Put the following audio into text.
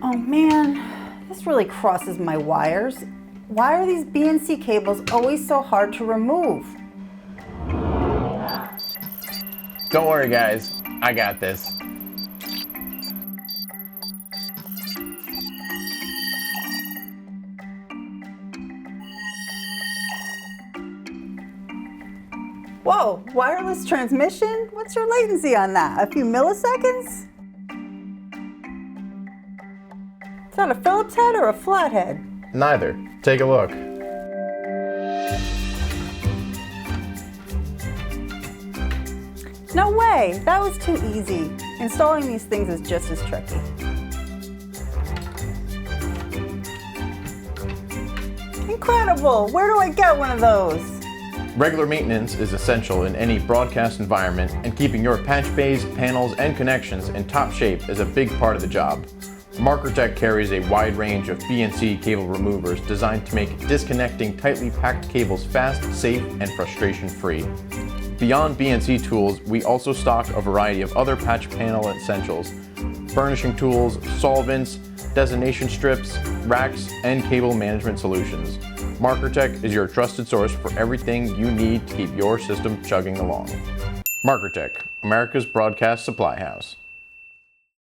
Oh man, this really crosses my wires. Why are these BNC cables always so hard to remove? Don't worry guys, I got this. Whoa, wireless transmission? What's your latency on that? A few milliseconds? Is that a Phillips head or a flathead? Neither. Take a look. No way, that was too easy. Installing these things is just as tricky. Incredible, where do I get one of those? Regular maintenance is essential in any broadcast environment, and keeping your patch bays, panels, and connections in top shape is a big part of the job. Markertek carries a wide range of BNC cable removers designed to make disconnecting tightly packed cables fast, safe, and frustration-free. Beyond BNC tools, we also stock a variety of other patch panel essentials, furnishing tools, solvents, designation strips, racks, and cable management solutions. Markertek is your trusted source for everything you need to keep your system chugging along. Markertek, America's broadcast supply house.